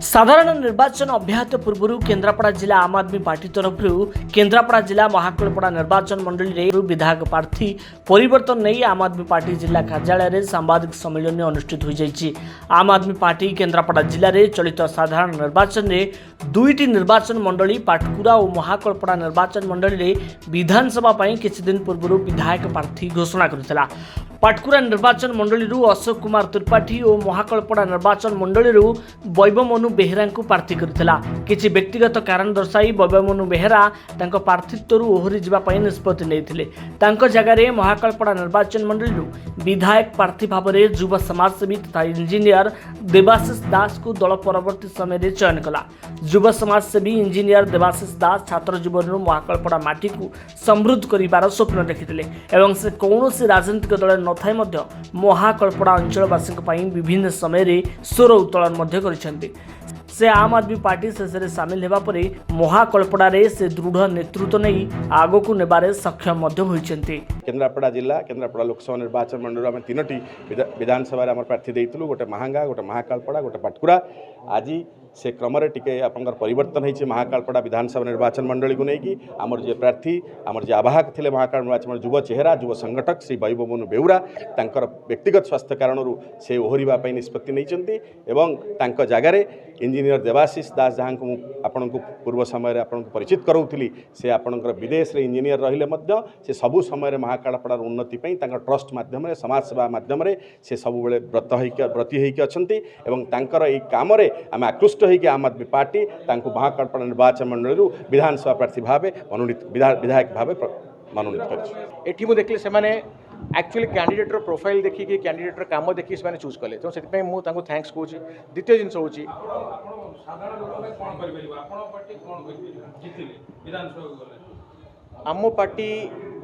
साधारण निर्वाचन अभ्याहत पूर्व केन्द्रापड़ा जिला आम आदमी पार्टी तरफ केन्द्रापड़ा जिला महाकलपड़ा निर्वाचन मंडली रे विधायक प्रार्थी परिवर्तन नहीं आम आदमी पार्टी जिला कार्यालय में सांबादिक सम्मेलन अनुष्ठित हो जाइए। आम आदमी पार्टी केन्द्रापड़ा जिले में चलित साधारण निर्वाचन में दुईटी निर्वाचन मंडली पाटकुरा और महाकलपड़ा निर्वाचन मंडली में विधानसभा किछि दिन पूर्व विधायक प्रार्थी घोषणा करथिला। पाटकुरा निर्वाचन मंडली अशोक कुमार त्रिपाठी और महाकलपड़ा निर्वाचन मंडली वैभवमनु बेहेरा को प्रार्थी करथिला। किछि व्यक्तिगत कारण दर्शाई वैभवमनु बेहेरा तांको प्रार्थीत्व ओहरी जावाई निष्पत्ति नेइथिले। तांको जगह महाकलपड़ा निर्वाचन मंडली विधायक प्रार्थी भाव में युवा समाजसेवी तथा इंजीनियर देवाशीष दास को दल परवर्ती समय चयन कला। युवा समाजसेवी इंजीनियर देवाशीष दास छात्र जीवन महाकलपड़ा माटी को समृद्ध कर स्वप्न देखिथिले एवं से कौन राजनीतिक दल नथाई महाकलपड़ा अंचलवासी विभिन्न समय स्वर उत्तोलन करिसेंती। से आम आदमी पार्टी शेष सामिल होगा पर महाकलपड़ा से दृढ़ नेतृत्व नहीं आग को नेबारे सक्षम होइछंती। केन्द्रापड़ा जिला केन्द्रापड़ा लोकसभा निर्वाचन मंडल आम तीनोटी विधानसभा आम प्रार्थी देइतलु, गोटे महांगा, गोटे महाकालपड़ा, गोटे पाटकुरा। आज से क्रम टिके आपंकर परिवर्तन होइछे महाकालपड़ा विधानसभा निर्वाचन मंडली को लेकिन आमर जे प्रार्थी आमर जे आवाहक थे महाकाल निर्वाचन युव चेहरा युव संगठक श्री वैभवमनु बेउरा तांकर व्यक्तिगत स्वास्थ्य कारण से ओहरिबा पई निष्पत्ति नैचंती एवं तांको जगार इंजीनियर देवाशीष दास जहाँ को आपण को पूर्व समय आपण को परिचित कराऊली से आपणकर विदेश रे इंजीनियर रहिले मध्य से सबु समय महाकालपड़ार उन्नति पई तांकर ट्रस्ट माध्यम समाज सेवा माध्यम से सब बेले व्रती होइके अछंती एवं तांकर एई काम रे आम आकृष्ट होइके आम आदमी पार्टी तांको महाकालपड़ा निर्वाचन मंडली विधानसभा प्रार्थी भाव मनोनीत विधायक भाव मनोनीत कर। एठी मु देखले से माने एक्चुअली कैंडिडेटर प्रोफाइल देखी कि कैंडिडेटर काम देखी से चूज कले तो से थैंक्स कहूँ। द्वितीय जिनस हूँ आम पार्टी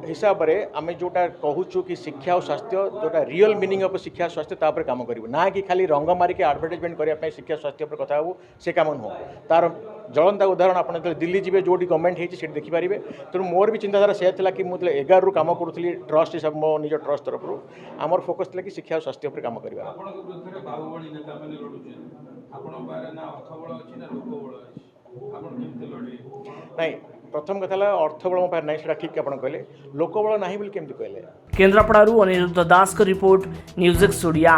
हिसाब से आम जोटा कहूँ कि शिक्षा और स्वास्थ्य जोटा रियल मीनिंग ऑफ शिक्षा स्वास्थ्य तापर काम करूँ ना कि खाली रंग मारिक आडभर्टाइजमेंट करने शिक्षा स्वास्थ्य पर कथा हूँ से काम नुह। तार ज्वलंता उदाहरण आप दिल्ली जी जो गवर्नमेंट होती देखिपारे। तेणु मोर भी चिंताधारा से कि मुझे 11 रु काम करूँ ट्रस्ट हिसाब मो निज ट्रस्ट तरफ आमर फोकस था कि शिक्षा और स्वास्थ्य पर काम करवा। नहीं प्रथम कथा अर्थबल मो पार ना से ठीक आप कहले लोकबल ना बोली केमती कहले। केन्द्रापड़ारू अनिरुद्ध दास को रिपोर्ट न्यूज़ एक्स ओडिया।